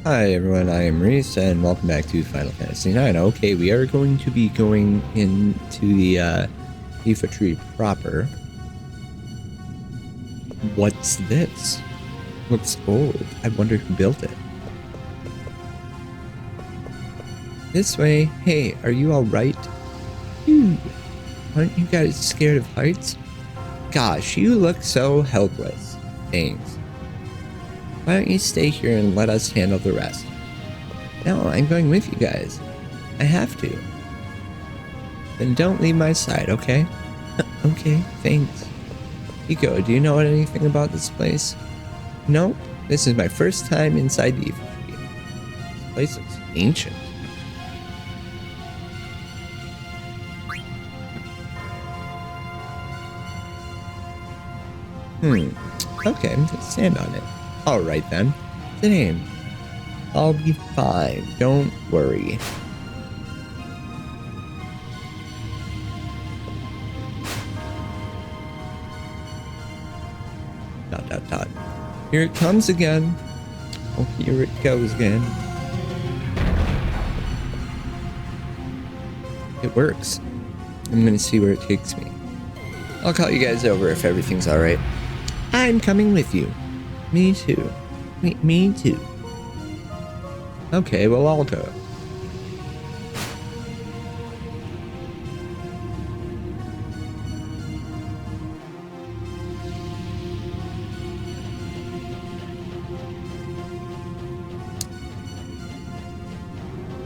Hi everyone, I am Reese, and welcome back to Final Fantasy IX. Okay, we are going to be going into the Tifa tree proper. What's this? Looks old. I wonder who built it. This way. Hey, are you alright? Aren't you guys scared of heights? Gosh, you look so helpless. Thanks. Why don't you stay here and let us handle the rest? No, I'm going with you guys. I have to. Then don't leave my side, okay? Okay, thanks. Hiko, do you know anything about this place? No, this is my first time inside the Tifa tree. This place looks ancient. Okay, let's stand on it. Alright then. Sit in. I'll be fine. Don't worry. Dot dot dot. Here it comes again. Oh, here it goes again. It works. I'm gonna see where it takes me. I'll call you guys over if everything's alright. I'm coming with you. Me too. Me too. Okay, well, I'll go.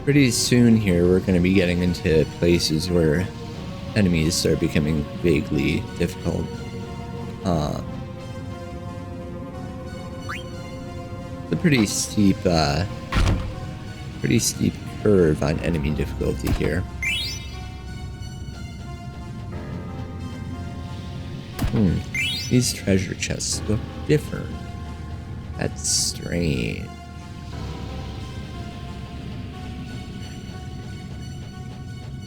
Pretty soon here, we're going to be getting into places where enemies start becoming vaguely difficult. It's a pretty steep curve on enemy difficulty here. These treasure chests look different. That's strange.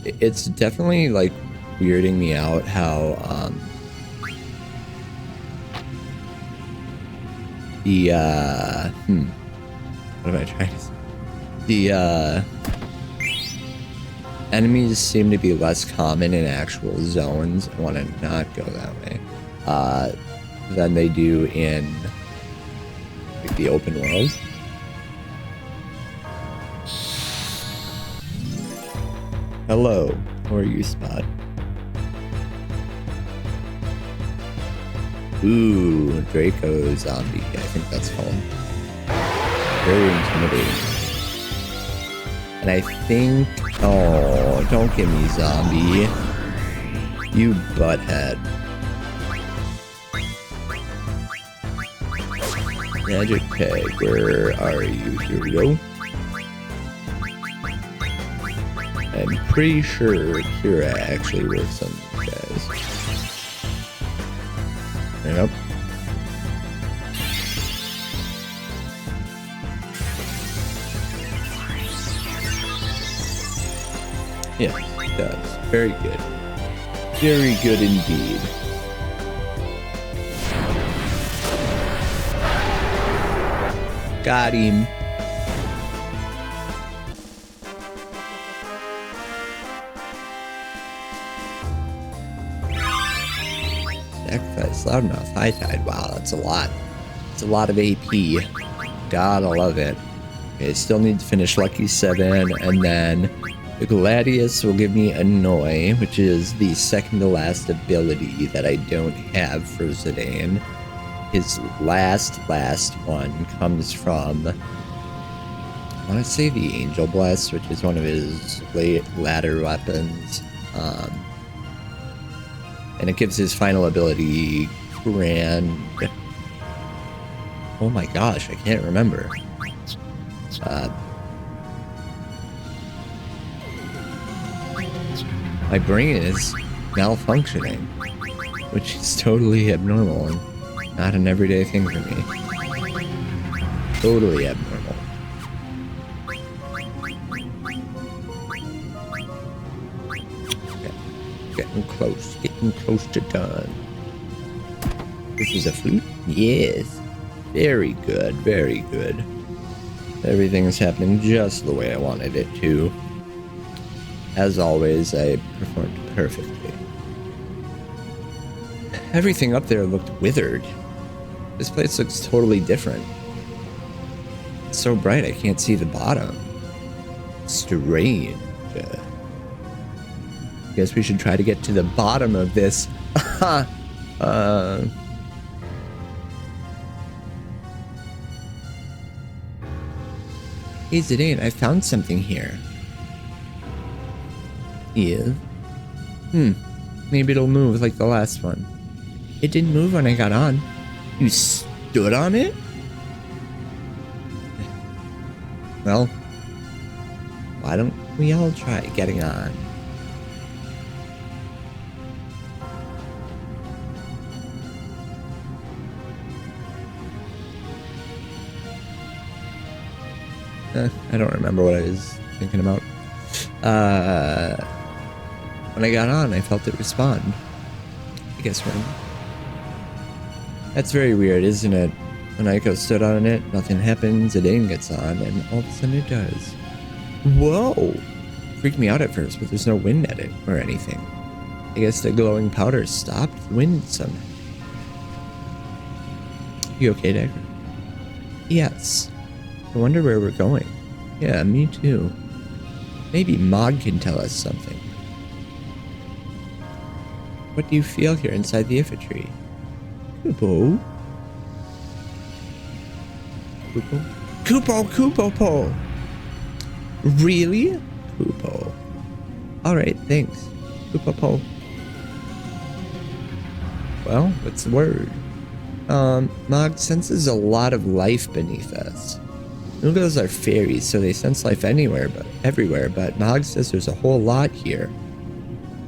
It's definitely like weirding me out how what am I trying to say? The enemies seem to be less common in actual zones. I want to not go that way than they do in like the open world. Hello, how are you, Spot? Ooh, Draco zombie, I think that's called. Very intimidating. And I think... Oh, don't give me zombie. You butthead. Magic Peg, where are you? Here we go. I'm pretty sure Kira actually works on these guys. Yep. Yeah, it does. Very good. Very good indeed. Got him. Sacrifice loud enough. High tide. Wow, that's a lot. It's a lot of AP. Gotta love it. Okay, still need to finish Lucky 7, and then the Gladius will give me Annoy, which is the second to last ability that I don't have for Zidane. His last one comes from, I want to say the Angel Blast, which is one of his ladder weapons. And it gives his final ability Grand... Oh my gosh, I can't remember. My brain is malfunctioning, which is totally abnormal and not an everyday thing for me. Totally abnormal. Getting close to done. This is a flute? Yes. Very good, very good. Everything is happening just the way I wanted it to. As always, I performed perfectly. Everything up there looked withered. This place looks totally different. It's so bright I can't see the bottom. Strange. Guess we should try to get to the bottom of this. Hey Zidane, I found something here. Yeah. Maybe it'll move like the last one. It didn't move when I got on. You stood on it? Well, why don't we all try getting on? I don't remember what I was thinking about. When I got on, I felt it respond. I guess when. That's very weird, isn't it? When Aiko stood on it, nothing happens, Zidane gets on, and all of a sudden it does. Whoa! Freaked me out at first, but there's no wind at it or anything. I guess the glowing powder stopped the wind somehow. You okay, Dagger? Yes. I wonder where we're going. Yeah, me too. Maybe Mog can tell us something. What do you feel here inside the Iffa-tree? Kupo? Kupo? Kupo! Really? Kupo. Alright, thanks. Kupo. Well, what's the word? Mog senses a lot of life beneath us. Noogles are fairies, so they sense life everywhere, but Mog says there's a whole lot here.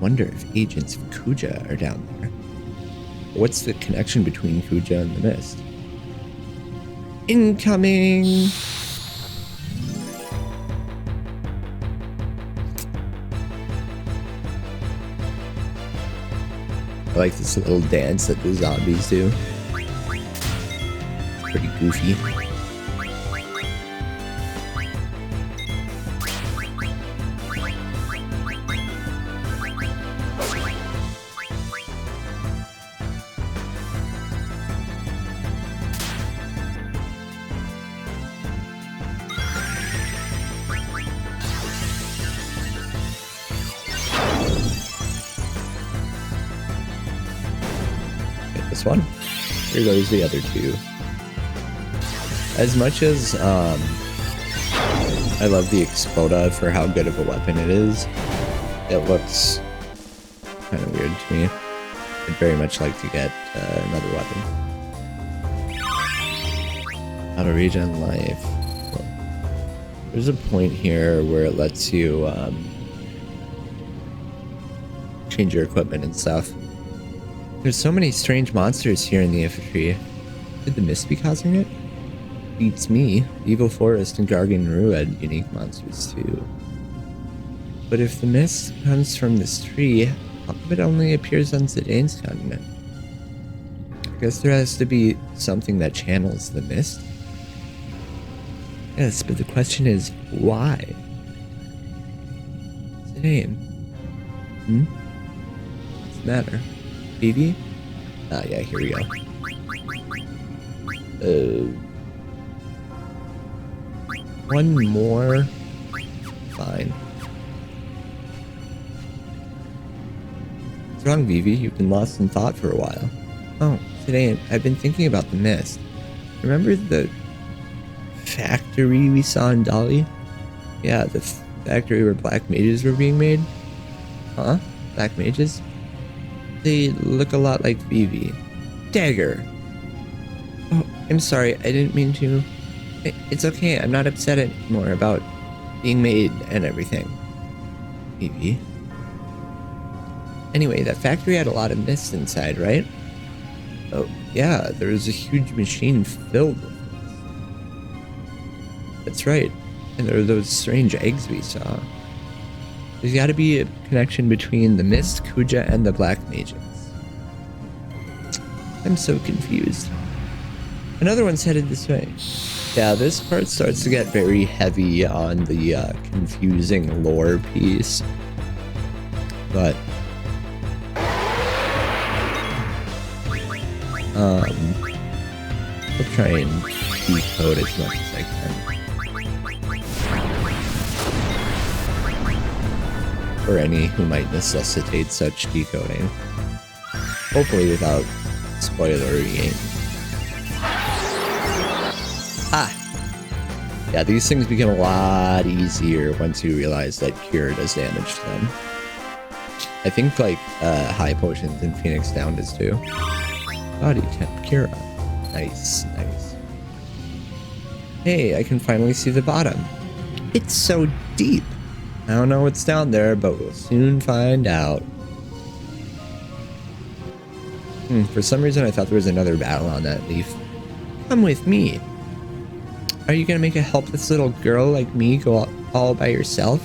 Wonder if agents of Kuja are down there. What's the connection between Kuja and the mist? Incoming! I like this little dance that the zombies do. It's pretty goofy. One. Here goes the other two. As much as I love the Exploda for how good of a weapon it is, it looks kind of weird to me. I'd very much like to get another weapon. How to regen life. Well, there's a point here where it lets you change your equipment and stuff. There's so many strange monsters here in the Iffa-tree. Could the mist be causing it? Beats me. Evil Forest and Gargan Rue had unique monsters too. But if the mist comes from this tree, how come it only appears on Zidane's continent? I guess there has to be something that channels the mist. Yes, but the question is, why? Zidane? What's the matter? Vivi? Ah, yeah, here we go. One more. Fine. What's wrong, Vivi? You've been lost in thought for a while. Oh, today I've been thinking about the mist. Remember the factory we saw in Dali? Yeah, the factory where black mages were being made? Huh? Black mages? They look a lot like Vivi. Dagger! Oh, I'm sorry, I didn't mean to. It's okay, I'm not upset anymore about being made and everything. Vivi? Anyway, that factory had a lot of mist inside, right? Oh, yeah, there was a huge machine filled with mist. That's right, and there were those strange eggs we saw. There's got to be a connection between the mist, Kuja, and the black mages. I'm so confused. Another one's headed this way. Yeah, this part starts to get very heavy on the confusing lore piece. But I'll try and decode as much as I can. For any who might necessitate such decoding. Hopefully without spoilery. Ah! Yeah, these things become a lot easier once you realize that Cure does damage to them. I think, like, high potions in Phoenix Down does too. Body temp Cure. Nice, nice. Hey, I can finally see the bottom. It's so deep. I don't know what's down there, but we'll soon find out. For some reason, I thought there was another battle on that leaf. Come with me. Are you gonna make a helpless little girl like me go all by yourself?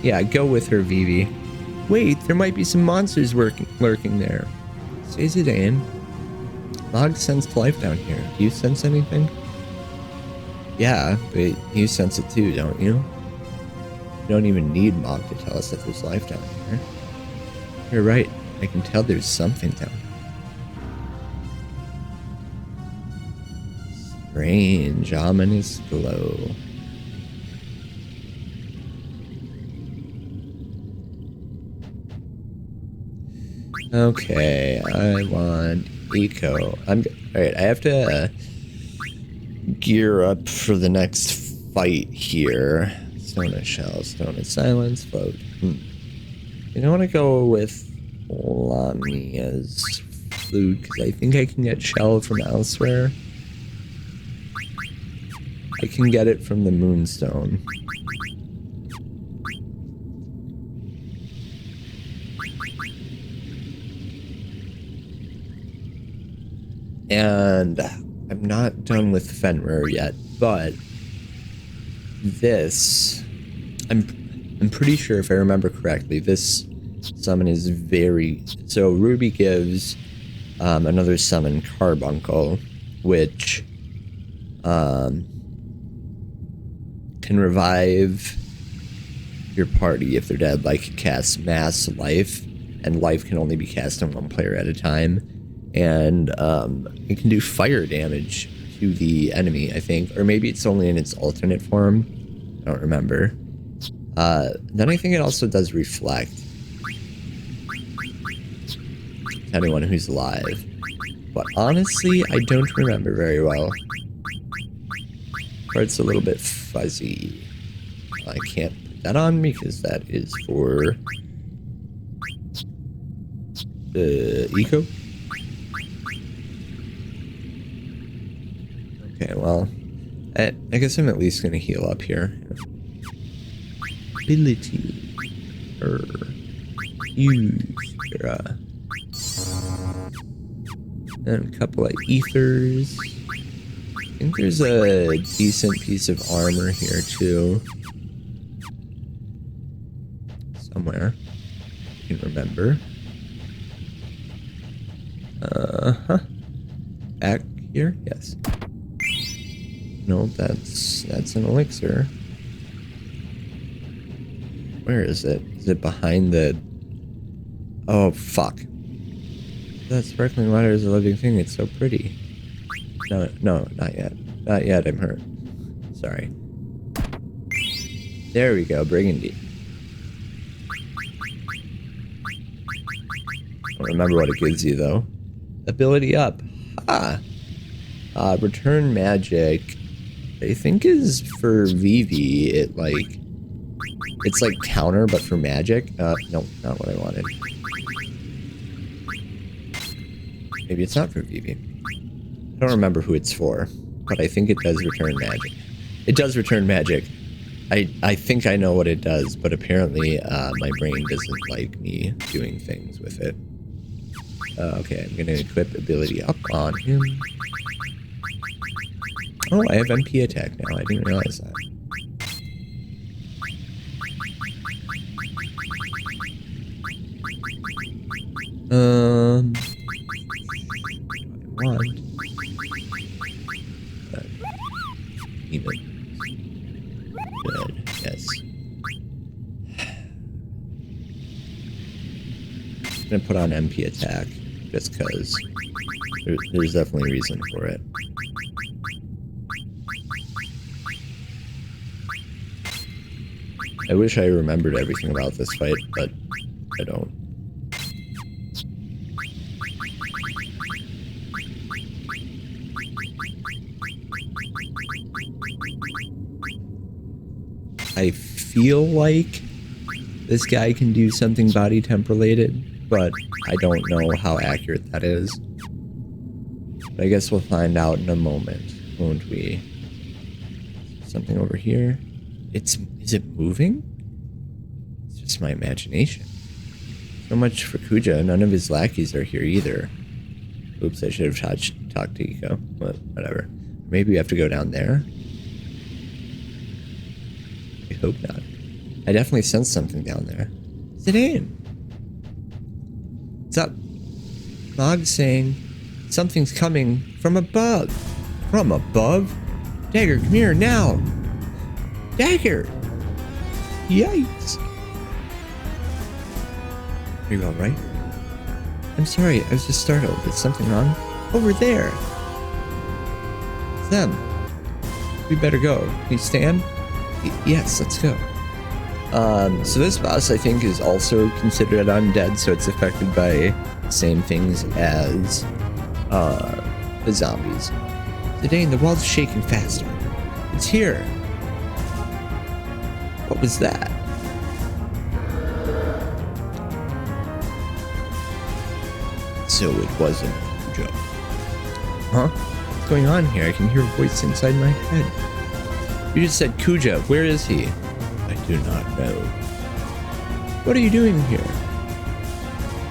Yeah, go with her, Vivi. Wait, there might be some monsters lurking there. Say Zidane. Mog sensed life down here. Do you sense anything? Yeah, but you sense it too, don't you? You don't even need Mog to tell us that there's life down here. You're right. I can tell there's something down here. Strange, ominous glow. Okay, I want eco. Alright, I have to gear up for the next fight here. Stone of shell, stone of silence, float. I don't want to go with Lamia's flute because I think I can get shell from elsewhere. I can get it from the Moonstone. And I'm not done with Fenrir yet, but this, I'm pretty sure if I remember correctly, this summon is very, so Ruby gives another summon, Carbuncle, which can revive your party if they're dead, like cast mass life, and life can only be cast on one player at a time, and it can do fire damage to the enemy, I think, or maybe it's only in its alternate form. I don't remember. Then I think it also does reflect to anyone who's alive, but honestly I don't remember very well. It's a little bit fuzzy. I can't put that on because that is for the eco. Okay, well, I guess I'm at least gonna heal up here. Ability or use and a couple of ethers. I think there's a decent piece of armor here too. Somewhere. I can remember. Back here? Yes. No, that's an elixir. Where is it? Is it behind the... Oh, fuck. That sparkling water is a living thing. It's so pretty. No, not yet. Not yet, I'm hurt. Sorry. There we go, Brigandy. I don't remember what it gives you, though. Ability up. Return magic. I think is for Vivi. It's like counter, but for magic. No, not what I wanted. Maybe it's not for Vivi. I don't remember who it's for, but I think it does return magic. It does return magic. I think I know what it does, but apparently my brain doesn't like me doing things with it. Okay, I'm gonna equip ability up on him. Oh, I have MP attack now. I didn't realize that. I want Good, yes. I'm gonna put on MP attack, just because there's definitely a reason for it. I wish I remembered everything about this fight, but I don't. I feel like this guy can do something body temp related, but I don't know how accurate that is. But I guess we'll find out in a moment, won't we? Something over here. Is it moving? It's just my imagination. So much for Kuja. None of his lackeys are here either. Oops, I should have talked to Eiko. But whatever. Maybe we have to go down there. I hope not. I definitely sense something down there. Zidane! What's up? Mog's saying something's coming from above. From above? Dagger, come here now! Dagger! Yikes! Are you alright? I'm sorry, I was just startled. Is something wrong? Over there! It's them. We better go. Can you stand? Yes, let's go. So this boss, I think, is also considered undead, so it's affected by the same things as the zombies. Zidane, the wall's shaking faster. It's here. What was that? So it wasn't Kuja. Huh? What's going on here? I can hear a voice inside my head. You just said Kuja. Where is he? I do not know. What are you doing here?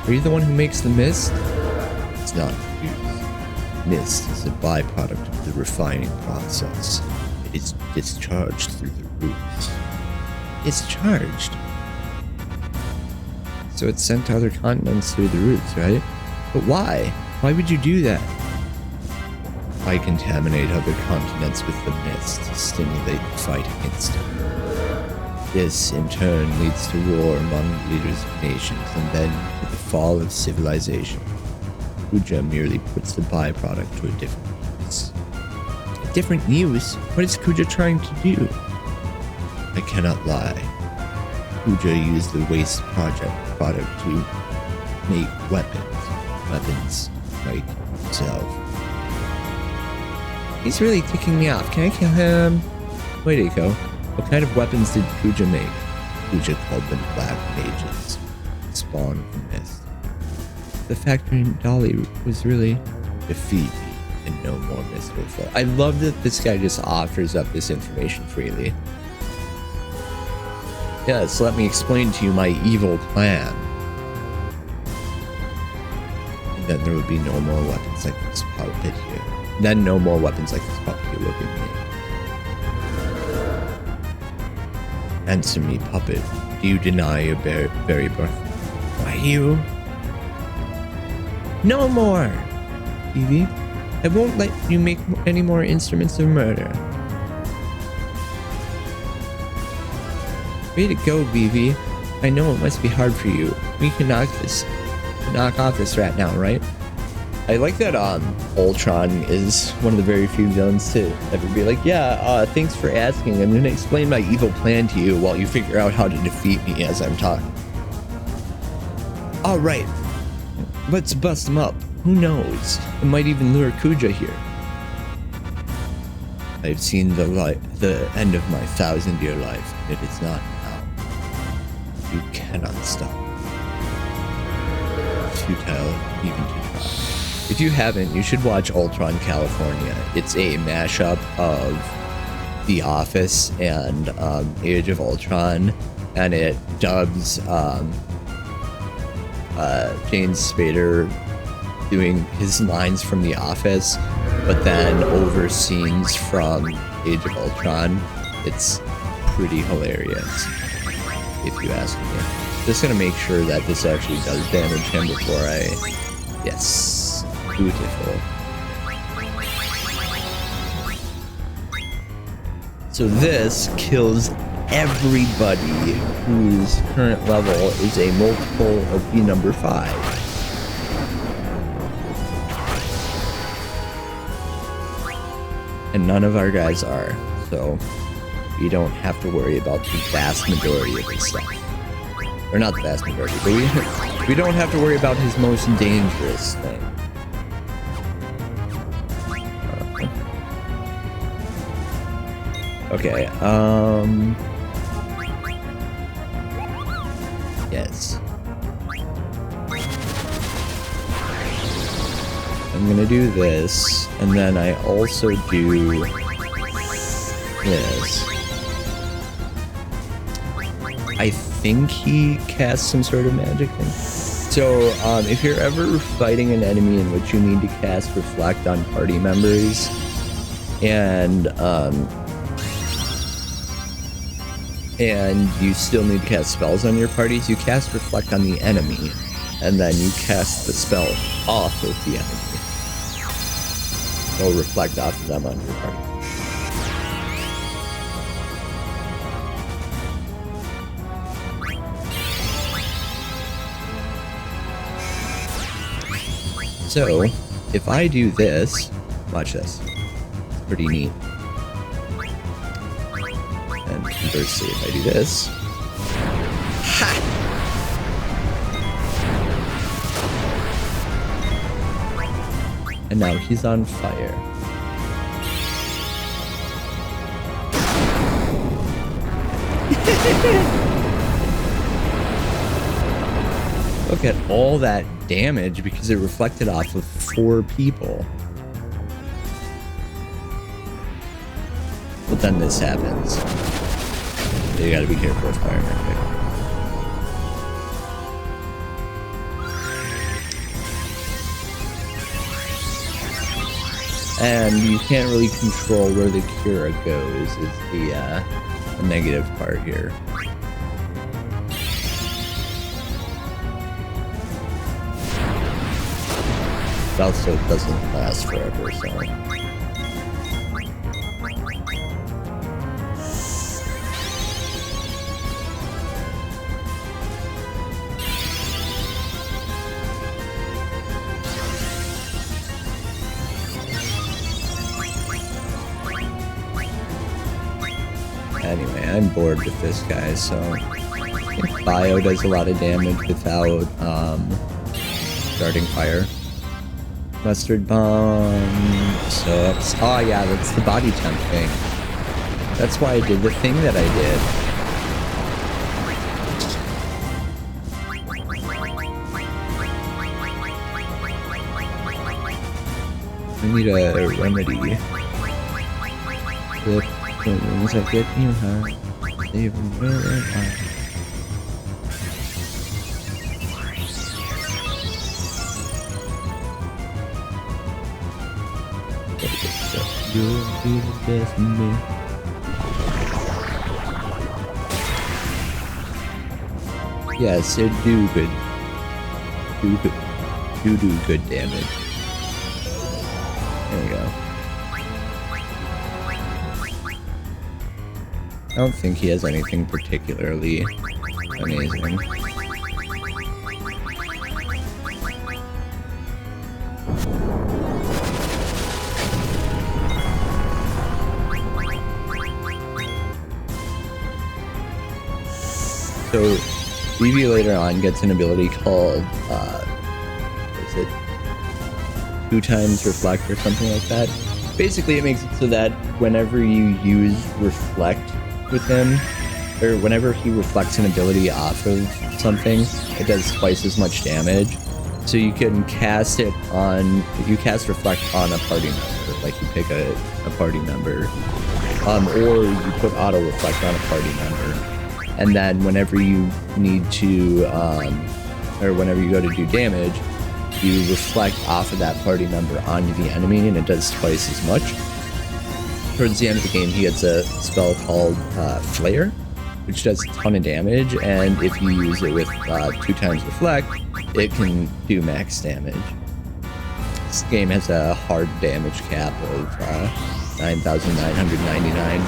Are you the one who makes the mist? It's not used. Mist is a byproduct of the refining process. It is discharged through the roots. Discharged? So it's sent to other continents through the roots, right? But why? Why would you do that? I contaminate other continents with the mist to stimulate the fight against them. This, in turn, leads to war among leaders of nations and then to the fall of civilization. Kuja merely puts the byproduct to a different use. A different use? What is Kuja trying to do? I cannot lie. Kuja used the waste product to make weapons. Weapons like himself. He's really ticking me off. Can I kill him? Wait, Eiko. What kind of weapons did Kuja make? Kuja called them black mages. Spawn from mist. The factory in Dali was really defeat me and no more mist will flow. I love that this guy just offers up this information freely. Yes, let me explain to you my evil plan. And then there would be no more weapons like this puppet here. Then no more weapons like this puppet here. Look at me. Answer me, puppet. Do you deny your very birth? Why you? No more! Vivi, I won't let you make any more instruments of murder. Way to go, Vivi. I know it must be hard for you. We can knock off this rat now, right? I like that Ultron is one of the very few villains to ever be like, yeah, thanks for asking. I'm gonna explain my evil plan to you while you figure out how to defeat me as I'm talking. Alright, let's bust him up. Who knows? It might even lure Kuja here. I've seen the end of my 1,000-year life, and it is not now. You cannot stop. Futile even to try. If you haven't, you should watch Ultron California. It's a mashup of The Office and Age of Ultron, and it dubs James Spader doing his lines from The Office, but then over scenes from Age of Ultron. It's pretty hilarious, if you ask me. Just gonna make sure that this actually does damage him before I... Yes. Beautiful. So this kills everybody whose current level is a multiple of the number 5. And none of our guys are, so we don't have to worry about the vast majority of his stuff. Or not the vast majority, but we don't have to worry about his most dangerous thing. Okay, yes. I'm gonna do this, and then I also do this. I think he casts some sort of magic thing. So, if you're ever fighting an enemy in which you need to cast Reflect on party members, and you still need to cast spells on your parties, you cast Reflect on the enemy, and then you cast the spell off of the enemy. Or reflect off of them on your party. So, if I do this, watch this. It's pretty neat. And conversely, if I do this, ha! And now he's on fire. Look at all that damage because it reflected off of 4 people. But then this happens. You gotta be careful with fire. And you can't really control where the Cura goes, is the negative part here. It also doesn't last forever, so... Anyway, I'm bored with this guy, so I think Bio does a lot of damage without starting fire. Mustard bomb sucks. Oh yeah, that's the body temp thing. That's why I did the thing that I did. I need a remedy. The things I get you high, they really are. You'll be the best in me. Yes, it do good. Do good damage. There we go. I don't think he has anything particularly amazing. So, Vivi later on gets an ability called, what is it? 2 times Reflect or something like that. Basically, it makes it so that whenever you use Reflect with him, or whenever he reflects an ability off of something, it does twice as much damage. So you can cast it on, if you cast Reflect on a party member, like you pick a party member, or you put Auto Reflect on a party member. And then whenever you need to, or whenever you go to do damage, you reflect off of that party member onto the enemy, and it does twice as much. Towards the end of the game, he gets a spell called Flare, which does a ton of damage, and if you use it with 2 times Reflect, it can do max damage. This game has a hard damage cap of 9,999.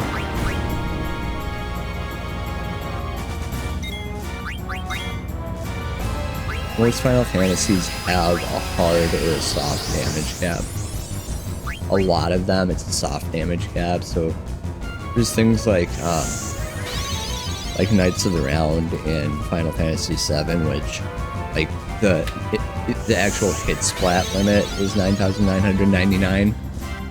most Final Fantasies have a hard or a soft damage cap. A lot of them, it's a soft damage cap. So there's things like Knights of the Round in Final Fantasy VII, which like the actual hit splat limit is 9,999,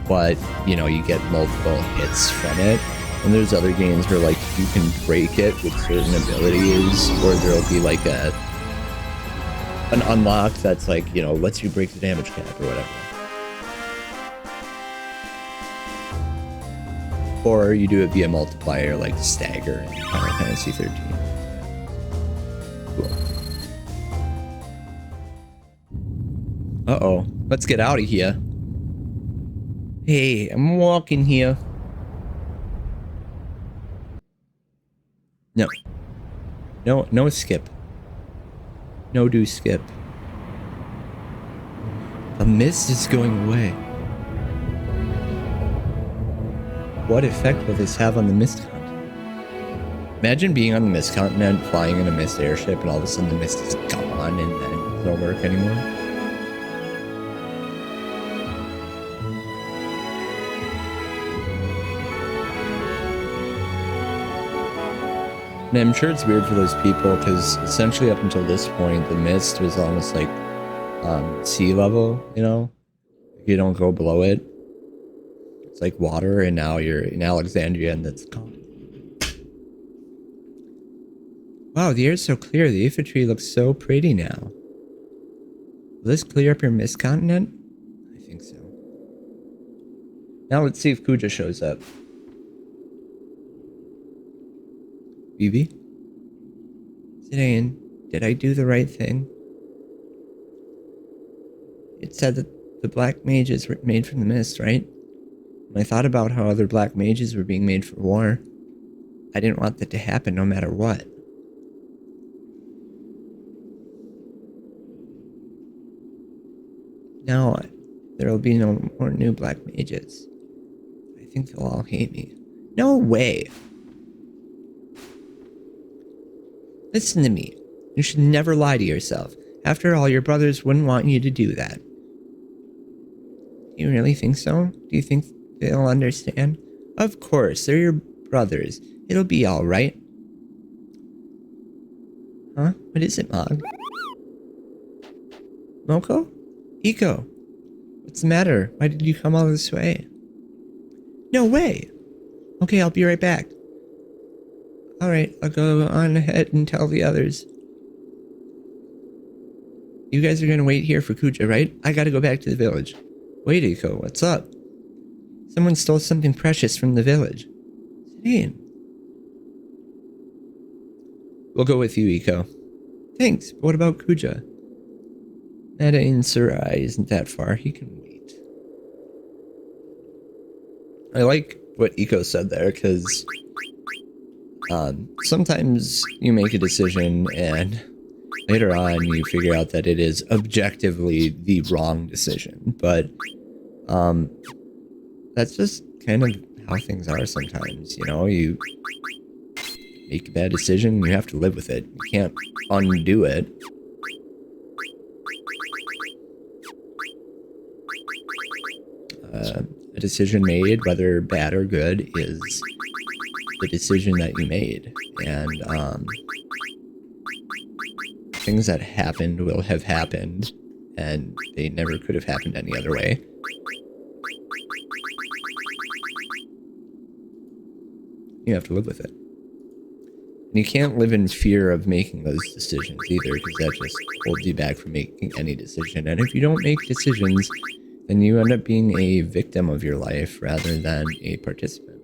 but you know, you get multiple hits from it. And there's other games where like you can break it with certain abilities, or there'll be like an unlock that's like, you know, lets you break the damage cap or whatever. Or you do it via multiplier like Stagger in Final Fantasy 13. Cool. Uh-oh. Let's get out of here. Hey, I'm walking here. No. No skip. No do skip. The mist is going away. What effect will this have on the mist continent? Imagine being on the mist continent, flying in a mist airship, and all of a sudden the mist is gone and then it doesn't work anymore. And I'm sure it's weird for those people because essentially up until this point, the mist was almost like sea level, you know? You don't go below it. It's like water, and now you're in Alexandria and that's gone. Wow, the air's so clear. The Aphid tree looks so pretty now. Will this clear up your mist continent? I think so. Now let's see if Kuja shows up. Vivi? Zidane, did I do the right thing? It said that the black mages were made from the mist, right? When I thought about how other black mages were being made for war, I didn't want that to happen no matter what. Now, there will be no more new black mages. I think they'll all hate me. No way! Listen to me. You should never lie to yourself. After all, your brothers wouldn't want you to do that. Do you really think so? Do you think they'll understand? Of course, they're your brothers. It'll be alright. Huh? What is it, Mog? Moko? Eiko? What's the matter? Why did you come all this way? No way! Okay, I'll be right back. Alright, I'll go on ahead and tell the others. You guys are gonna wait here for Kuja, right? I gotta go back to the village. Wait, Eiko, what's up? Someone stole something precious from the village. Zidane. We'll go with you, Eiko. Thanks, but what about Kuja? Meta in Surai isn't that far. He can wait. I like what Eiko said there, because sometimes you make a decision and later on you figure out that it is objectively the wrong decision. But that's just kind of how things are sometimes, you know? You make a bad decision, you have to live with it. You can't undo it. A decision made, whether bad or good, is the decision that you made. And things that happened will have happened, and they never could have happened any other way. You have to live with it. And you can't live in fear of making those decisions either, because that just holds you back from making any decision. And if you don't make decisions, then you end up being a victim of your life rather than a participant.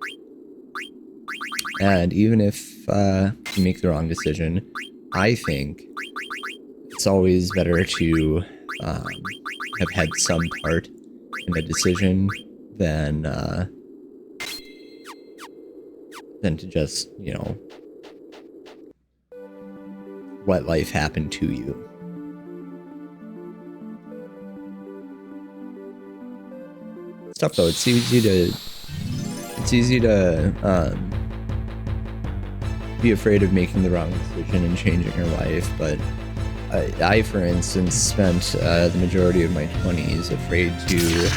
And even if you make the wrong decision, I think it's always better to have had some part in a decision than to just, you know, let life happen to you. It's tough though. It's easy to be afraid of making the wrong decision and changing your life, but I, for instance, spent the majority of my 20s afraid to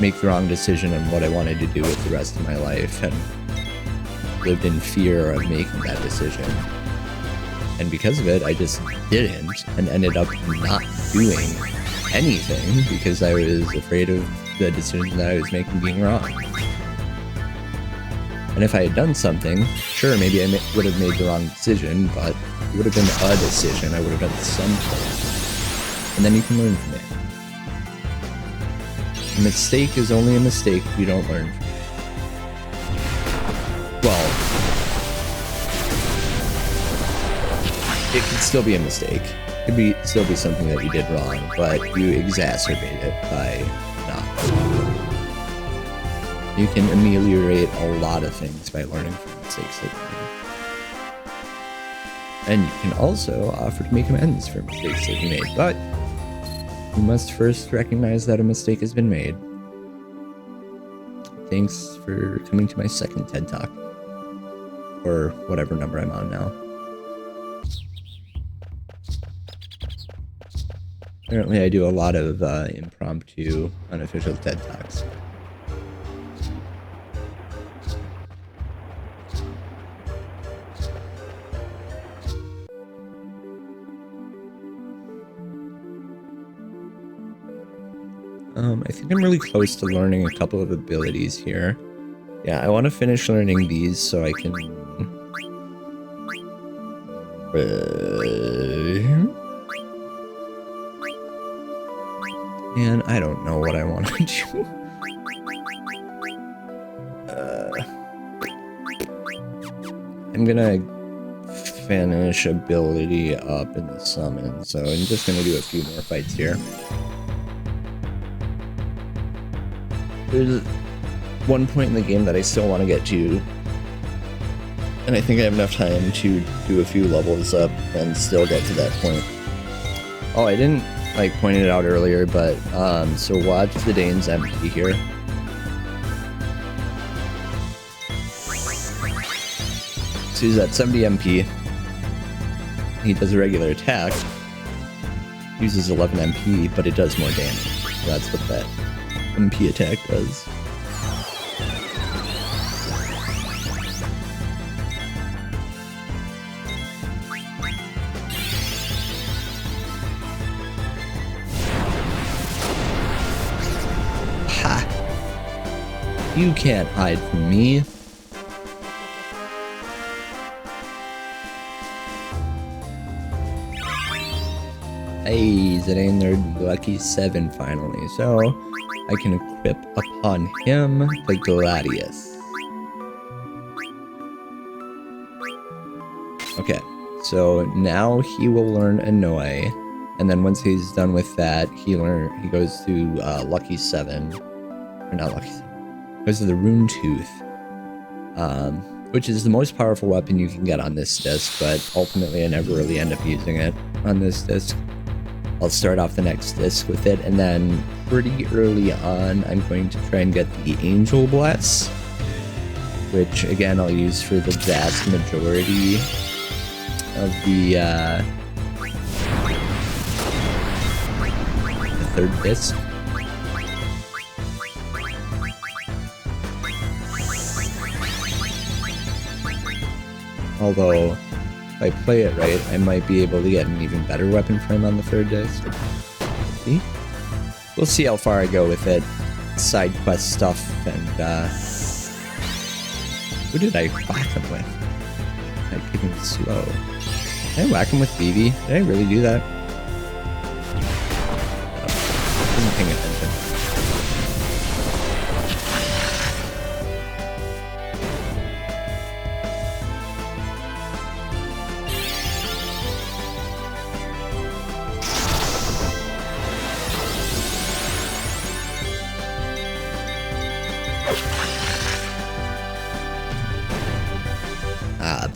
make the wrong decision on what I wanted to do with the rest of my life, and lived in fear of making that decision. And because of it, I just didn't, and ended up not doing anything because I was afraid of the decision that I was making being wrong. And if I had done something, sure, maybe I would have made the wrong decision, but it would have been a decision. I would have done something. And then you can learn from it. A mistake is only a mistake if you don't learn from it. Well, it could still be a mistake. It could still be something that you did wrong, but you exacerbate it by not. You can ameliorate a lot of things by learning from mistakes that you made. And you can also offer to make amends for mistakes that you made, but you must first recognize that a mistake has been made. Thanks for coming to my second TED Talk. Or whatever number I'm on now. Apparently I do a lot of impromptu, unofficial TED Talks. I think I'm really close to learning a couple of abilities here. Yeah, I want to finish learning these so I can... And I don't know what I want to do. I'm gonna finish ability up in the summon, so I'm just gonna do a few more fights here. There's one point in the game that I still want to get to, and I think I have enough time to do a few levels up and still get to that point. Oh, I didn't point it out earlier, but so watch the Dane's MP here. So he's at 70 MP. He does a regular attack, uses 11 MP, but it does more damage. That's what that MP attack does. Ha! You can't hide from me. Hey, Zidane, they're lucky 7 finally, so I can equip upon him the Gladius. Okay, so now he will learn Annoy, and then once he's done with that, he goes to Lucky 7, or not Lucky 7, goes to the Rune Tooth, which is the most powerful weapon you can get on this disc, but ultimately I never really end up using it on this disc. I'll start off the next disc with it, and then pretty early on, I'm going to try and get the Angel Bless, which again I'll use for the vast majority of the third disc. Although, if I play it right, I might be able to get an even better weapon for him on the third disc. See? We'll see how far I go with it. Side quest stuff, and who did I whack him with? I picked him slow. Did I whack him with BB? Did I really do that? I wasn't paying attention.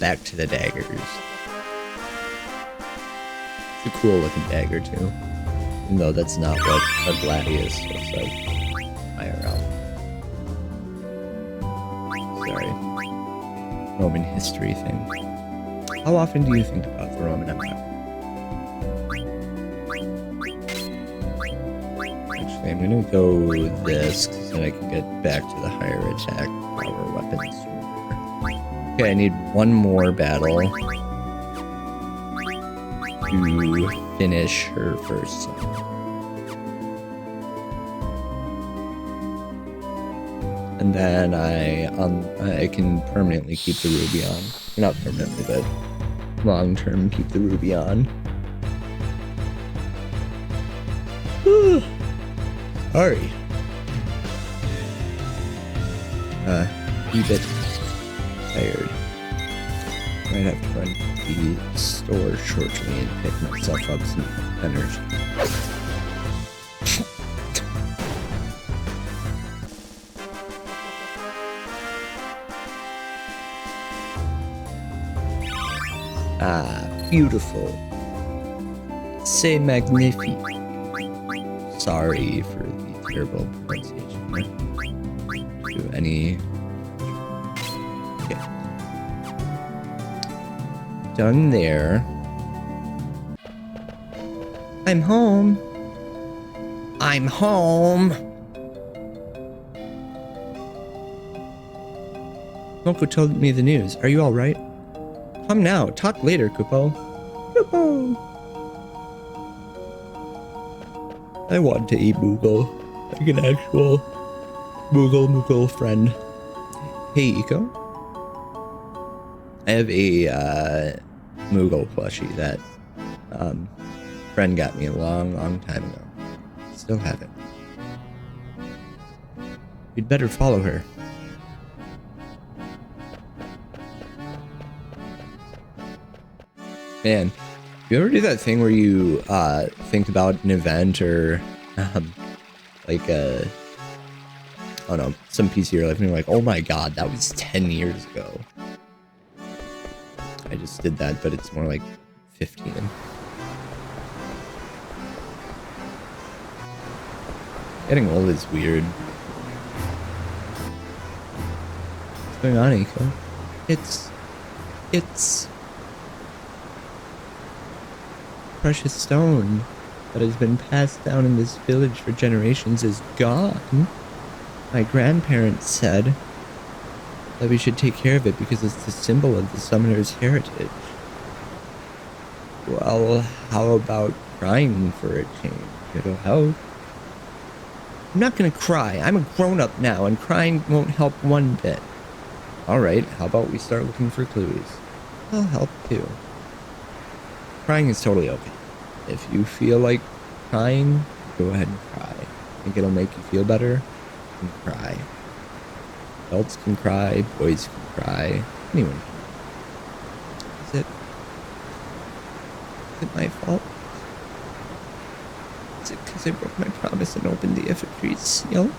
Back to the daggers. It's a cool looking dagger too, even though that's not what a Gladius looks like IRL. Sorry. Roman history thing. How often do you think about the Roman Empire? Actually, I'm gonna go this, because then I can get back to the higher attack power weapons sooner. Okay, I need one more battle to finish her first son. And then I can permanently keep the ruby on. Not permanently, but long term keep the ruby on. Sorry. A bit tired. Might have to run to the store shortly and pick myself up some energy. Ah, beautiful. C'est magnifique. Sorry for the terrible pronunciation. To any... Okay. Done there. I'm home. I'm home. Moko told me the news. Are you alright? Come now. Talk later, Kupo. Kupo! I want to eat Moogle. Like an actual Moogle friend. Hey, Eco. I have a Moogle plushie that friend got me a long time ago. Still have it. You'd better follow her. Man, you ever do that thing where you think about an event or like I don't know, some piece of your life and you're like, oh my god, that was 10 years ago. I just did that, but it's more like 15. Getting old is weird. What's going on, Eiko? It's precious stone that has been passed down in this village for generations is gone. My grandparents said that we should take care of it because it's the symbol of the summoner's heritage. Well, how about crying for a change? It'll help. I'm not gonna cry. I'm a grown-up now, and crying won't help one bit. Alright, how about we start looking for clues? I'll help too. Crying is totally okay. If you feel like crying, go ahead and cry. Think it'll make you feel better? You can cry. Adults can cry, boys can cry, anyone can. Is it my fault? Is it because I broke my promise and opened the Ifritree's seal?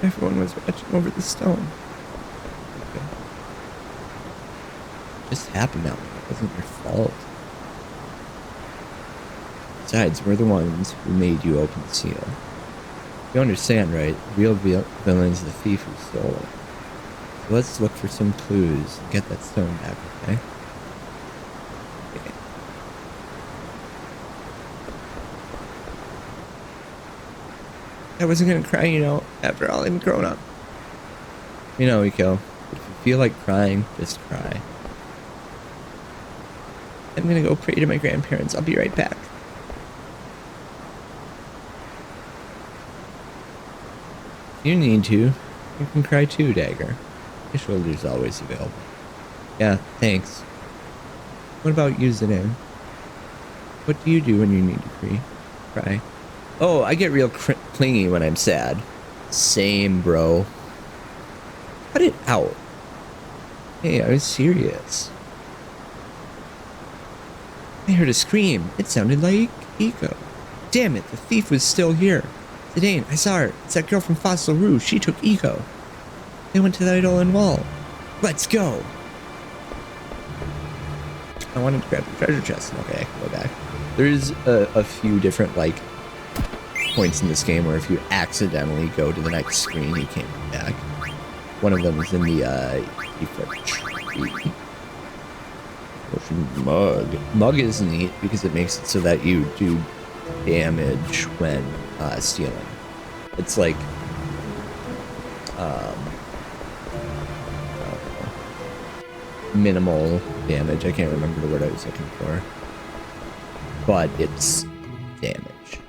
Everyone was watching over the stone. Okay. It just happened that way. It wasn't your fault. Besides, we're the ones who made you open the seal. You understand, right? The real villain's the thief who stole it. So let's look for some clues and get that stone back, okay? Okay. I wasn't gonna cry, you know, after all, I'm grown up. You know, Eiko, if you feel like crying, just cry. I'm gonna go pray to my grandparents. I'll be right back. You need to. You can cry too, Dagger. My shoulder's always available. Yeah, thanks. What about you, Zidane? What do you do when you need to cry? Oh, I get real clingy when I'm sad. Same, bro. Cut it out. Hey, I was serious. I heard a scream. It sounded like Eiko. Damn it, the thief was still here. Zidane, I saw her. It's that girl from Fossil Rouge. She took Eiko. They went to the Eidolon Wall. Let's go. I wanted to grab the treasure chest. Okay, I can go back. There's a few different, like, points in this game where if you accidentally go to the next screen, you can't come back. One of them is in the, Mug. Mug is neat because it makes it so that you do damage when stealing. It's like minimal damage. I can't remember the word I was looking for, but it's damage.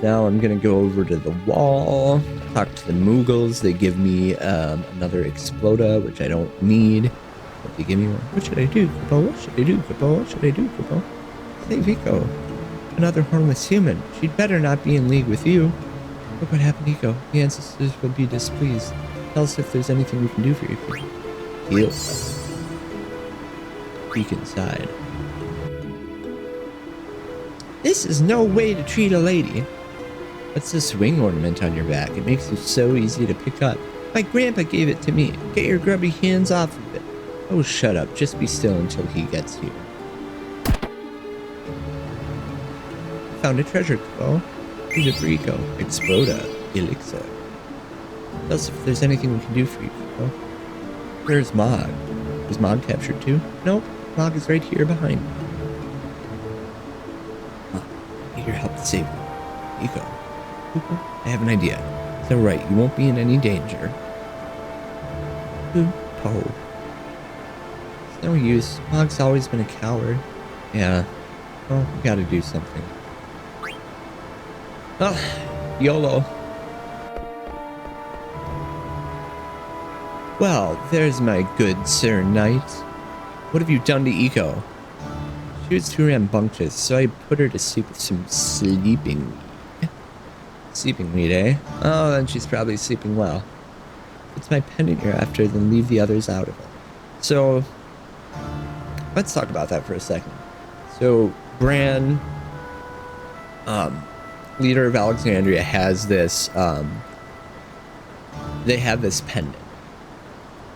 Now I'm gonna go over to the wall, talk to the Moogles. They give me another Exploda, which I don't need, but they give me one. What should I do, Kupo? What should I do, Kupo? What should I do, Kupo? Hey, Vico. Another hornless human. She'd better not be in league with you. Look what happened, Eco. The ancestors will be displeased. Tell us if there's anything we can do for you. Heal. Peek inside. This is no way to treat a lady. What's this ring ornament on your back? It makes it so easy to pick up. My grandpa gave it to me. Get your grubby hands off of it. Oh, shut up. Just be still until he gets here. Found a treasure, Kupo. Here's a Brico. Exploda. Elixir. Tell us if there's anything we can do for you, Kupo. Where's Mog? Was Mog captured too? Nope. Mog is right here behind me. I need your help to save me. Eco. Kupo, I have an idea. It's alright. You won't be in any danger. Kupo. It's no use. Mog's always been a coward. Yeah. Well, we gotta do something. Oh, YOLO. Well, there's my good Sir Knight. What have you done to Eco? She was too rambunctious, so I put her to sleep with some sleeping weed. Sleeping weed, eh? Oh, then she's probably sleeping well. It's my pendant you're after, then leave the others out of it. So, let's talk about that for a second. So, Bran, leader of Alexandria, has this, they have this pendant.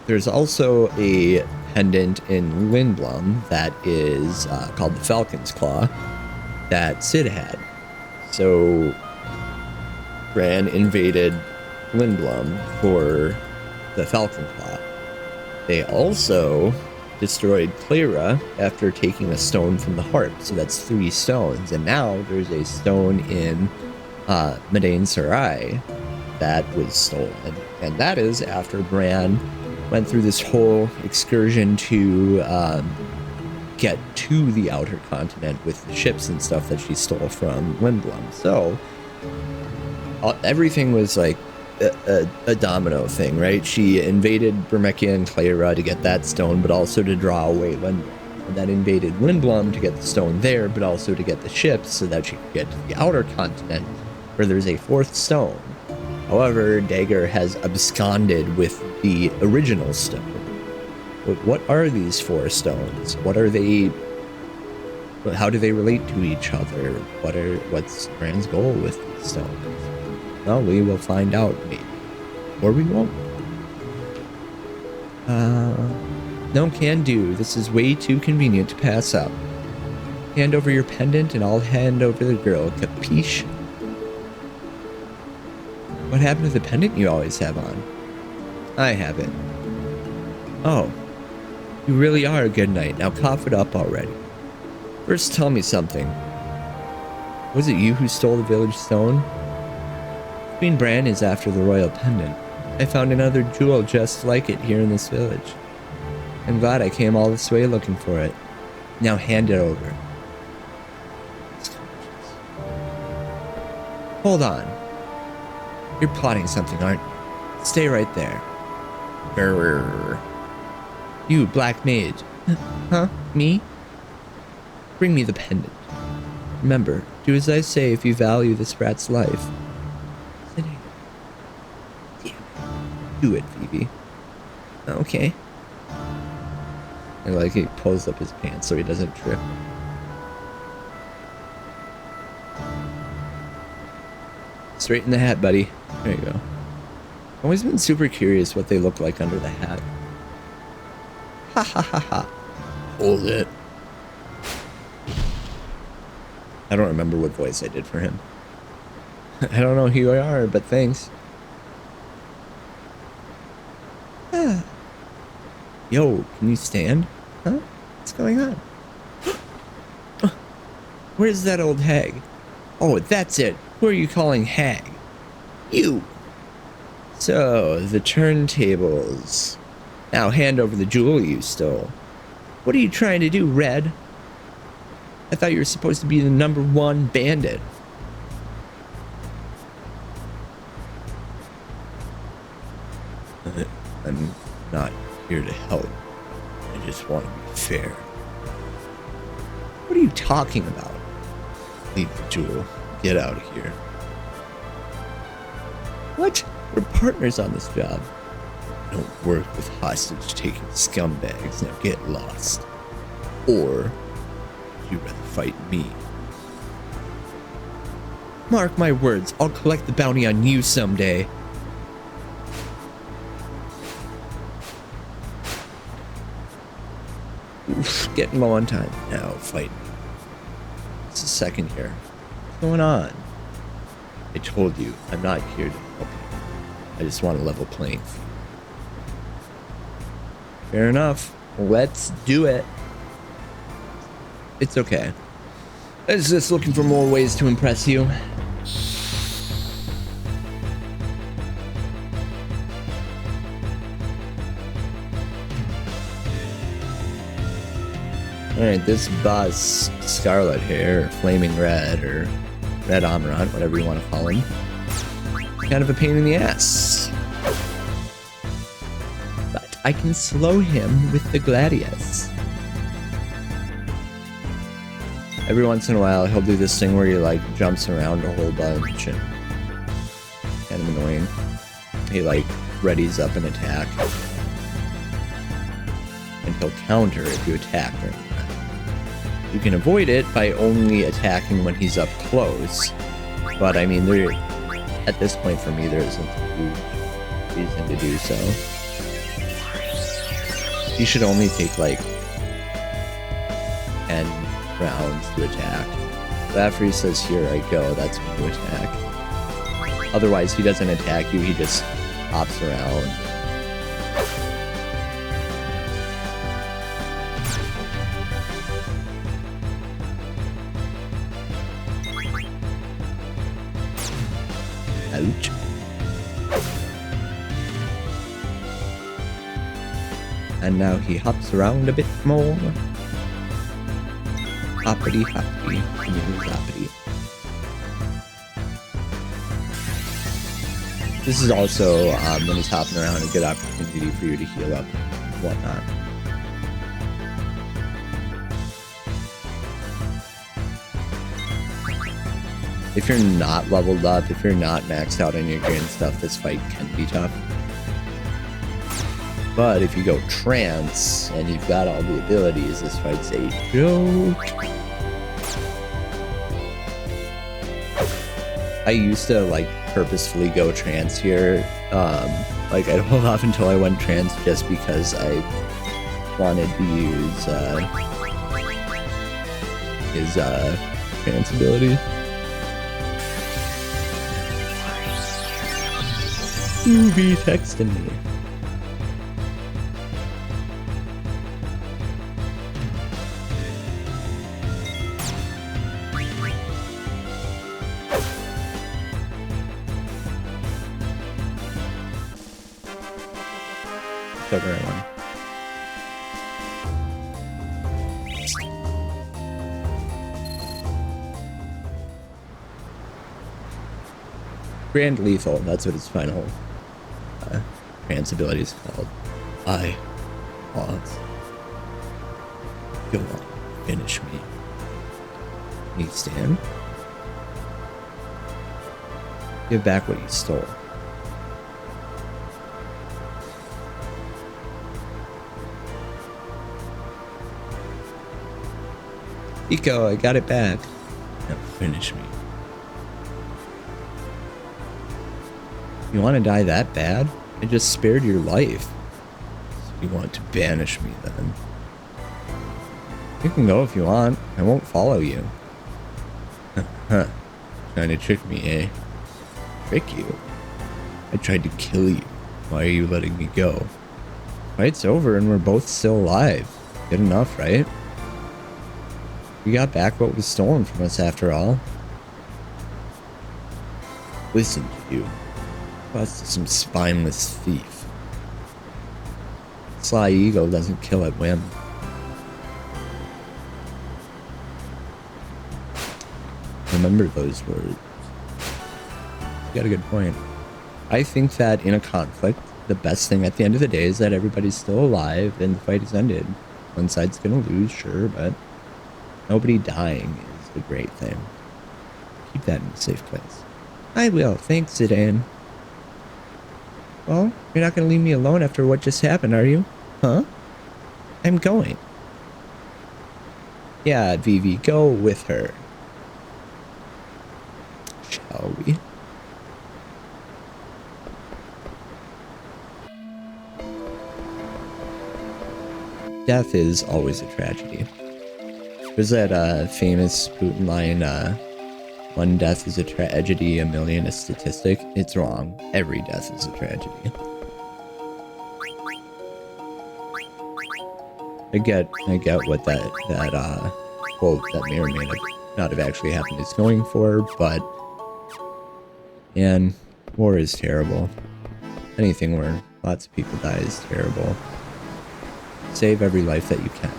There's also a pendant in Lindblum that is called the Falcon's Claw that Cid had. So Bran invaded Lindblum for the Falcon Claw. They also destroyed Clara after taking a stone from the harp. So that's 3 stones. And now there's a stone in Madain Sarai that was stolen. And that is after Bran went through this whole excursion to get to the outer continent with the ships and stuff that she stole from Lindblum. So everything was like a domino thing, right? She invaded Bermeccia and Clara to get that stone, but also to draw away Lindblum. And then invaded Lindblum to get the stone there, but also to get the ships so that she could get to the outer continent where there's a 4th stone. However, Dagger has absconded with the original stone. But what are these 4 stones? What are they? How do they relate to each other? What's Bran's goal with these stones? Well, we will find out, maybe. Or we won't. No can do. This is way too convenient to pass up. Hand over your pendant and I'll hand over the girl. Capiche? What happened to the pendant you always have on? I have it. Oh. You really are a good knight. Now cough it up already. First tell me something. Was it you who stole the village stone? Queen Bran is after the royal pendant. I found another jewel just like it here in this village. I'm glad I came all this way looking for it. Now hand it over. Hold on. You're plotting something, aren't you? Stay right there. Grrr. You, Black Mage. Huh? Me? Bring me the pendant. Remember, do as I say if you value this brat's life. Damn it. Do it, Phoebe. Okay. And like he pulls up his pants so he doesn't trip. Straight in the hat, buddy. There you go. I've always been super curious what they look like under the hat. Ha ha ha ha. Hold it. I don't remember what voice I did for him. I don't know who you are, but thanks. Ah. Yo, can you stand? Huh? What's going on? Where's that old hag? Oh, that's it. Who are you calling hag? You. So, the turntables. Now hand over the jewel you stole. What are you trying to do, Red? I thought you were supposed to be the #1 bandit. I'm not here to help. I just want to be fair. What are you talking about? Leave the jewel. Get out of here. What? We're partners on this job. I don't work with hostage-taking scumbags. Now get lost. Or would you rather fight me? Mark my words, I'll collect the bounty on you someday. Oof, getting low on time. Now fight me. It's a second here. What's going on? I told you, I'm not here to help you. I just want a level playing field. Fair enough. Let's do it. It's okay. I was just looking for more ways to impress you. Alright, this boss, Scarlet Hair, or Flaming Red, or Red Amarant, whatever you want to call him, kind of a pain in the ass. But I can slow him with the Gladius. Every once in a while, he'll do this thing where he, like, jumps around a whole bunch, and kind of annoying. He, like, readies up an attack. And he'll counter if you attack him. You can avoid it by only attacking when he's up close. But, I mean, there, at this point for me, there isn't a huge reason to do so. You should only take, like, 10 rounds to attack. But after he says, here I go, that's when you attack. Otherwise, he doesn't attack you, he just hops around. Ouch. And now he hops around a bit more. Hoppity hoppity, hoppity. This is also, when he's hopping around, a good opportunity for you to heal up and whatnot. If you're not leveled up, if you're not maxed out on your gear and stuff, this fight can be tough. But if you go trance and you've got all the abilities, this fight's a joke. I used to, like, purposefully go trance here. Like, I'd hold off until I went trance just because I wanted to use his trance ability. You be texting me. Sugar one. Grand Lethal, that's what his final trance ability is called. I pause. Go on, finish me. Can you stand? Give back what you stole. Eco, I got it back. Now finish me. You want to die that bad? I just spared your life. So you want to banish me then? You can go if you want. I won't follow you. Huh. Trying to trick me, eh? Trick you? I tried to kill you. Why are you letting me go? Fight's over and we're both still alive. Good enough, right? We got back what was stolen from us after all. Listen to you. Busted some spineless thief. Sly ego doesn't kill at whim. Remember those words. You got a good point. I think that in a conflict, the best thing at the end of the day is that everybody's still alive and the fight is ended. One side's gonna lose, sure, but nobody dying is the great thing. Keep that in a safe place. I will. Thanks, Zidane. Well, you're not gonna leave me alone after what just happened, are you? Huh? I'm going. Yeah, Vivi, go with her. Shall we? Death is always a tragedy. There's that famous Putin line, one death is a tragedy, a million a statistic. It's wrong. Every death is a tragedy. I get what that quote that may or may not have actually happened is going for, but man, war is terrible. Anything where lots of people die is terrible. Save every life that you can.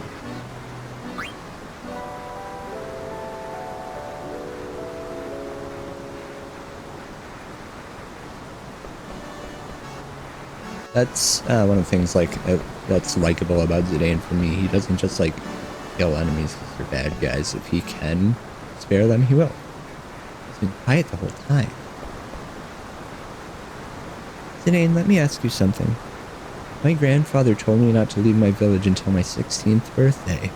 That's one of the things that's likable about Zidane for me. He doesn't just like kill enemies because they're bad guys. If he can spare them, he will. He's been quiet the whole time. Zidane, let me ask you something. My grandfather told me not to leave my village until my 16th birthday.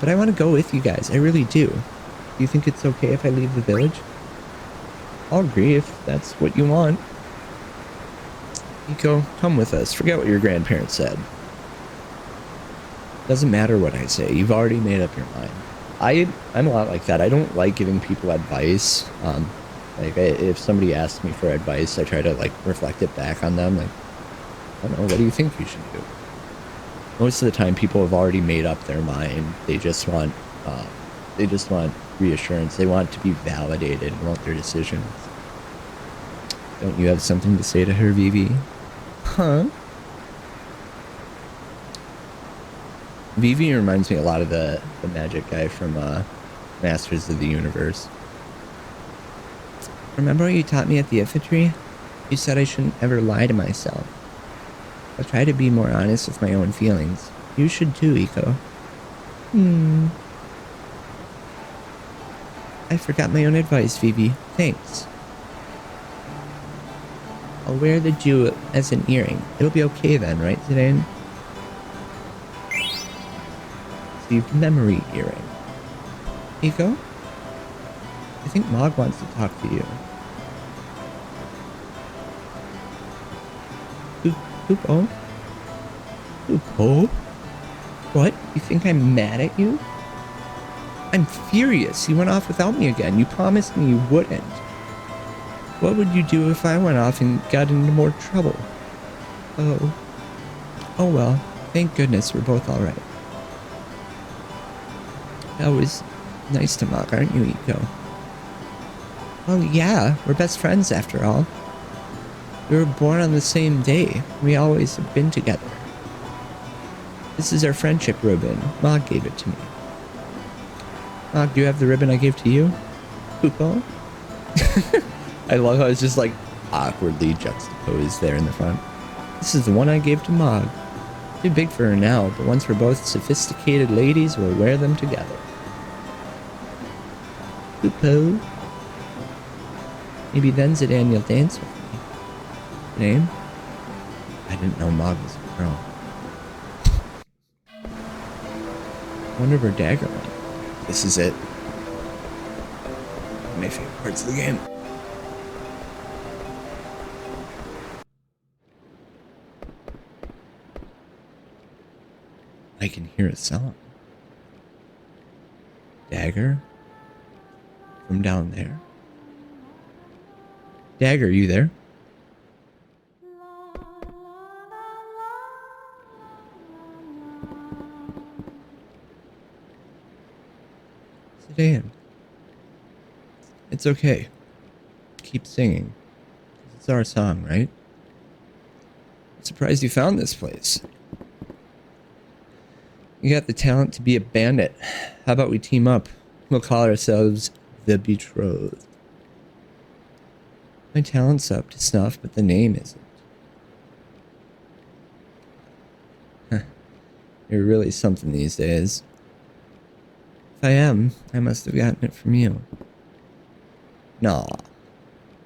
But I want to go with you guys. I really do. Do you think it's okay if I leave the village? I'll agree if that's what you want. Eiko, come with us. Forget what your grandparents said. Doesn't matter what I say. You've already made up your mind. I'm a lot like that. I don't like giving people advice. If somebody asks me for advice, I try to like reflect it back on them. Like, I don't know, what do you think you should do? Most of the time, people have already made up their mind. They just want reassurance. They want to be validated and want their decisions. Don't you have something to say to her, Vivi? Huh? Vivi reminds me a lot of the magic guy from Masters of the Universe. Remember what you taught me at the infantry? You said I shouldn't ever lie to myself. I'll try to be more honest with my own feelings. You should too, Eiko. I forgot my own advice, Vivi. Thanks. I'll wear the jewel as an earring. It'll be okay then, right, Zidane? Received memory earring. Eiko? I think Mog wants to talk to you. Hoopo? Hoopo? What? You think I'm mad at you? I'm furious. You went off without me again. You promised me you wouldn't. What would you do if I went off and got into more trouble? Oh. Oh well. Thank goodness we're both alright. That was nice to Mog, aren't you, Eiko? Oh yeah, we're best friends after all. We were born on the same day. We always have been together. This is our friendship ribbon. Mog gave it to me. Mog, do you have the ribbon I gave to you? Hoopo? I love how it's just like awkwardly juxtaposed there in the front. This is the one I gave to Mog. Too big for her now, but once we're both sophisticated ladies, we'll wear them together. Hoopo? Maybe then Zidane you'll dance with me. Name? I didn't know Mog was a girl. Wonder where Dagger went. This is it. My favorite parts of the game. I can hear a song. Dagger? From down there? Dagger, are you there? Sedan, it's okay. Keep singing. It's our song, right? I'm surprised you found this place. You got the talent to be a bandit. How about we team up? We'll call ourselves the Betrothed. My talent's up to snuff, but the name isn't. Huh. You're really something these days. If I am, I must have gotten it from you. Nah.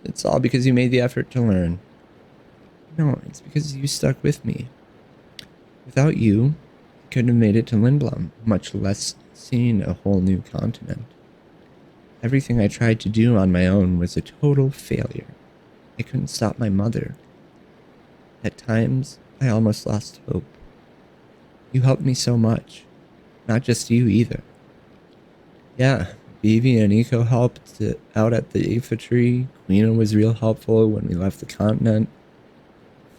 It's all because you made the effort to learn. No, it's because you stuck with me. Without you, I couldn't have made it to Lindblum, much less seen a whole new continent. Everything I tried to do on my own was a total failure. I couldn't stop my mother. At times, I almost lost hope. You helped me so much. Not just you either. Yeah, Vivi and Eco helped out at the Aphra tree. Quina was real helpful when we left the continent.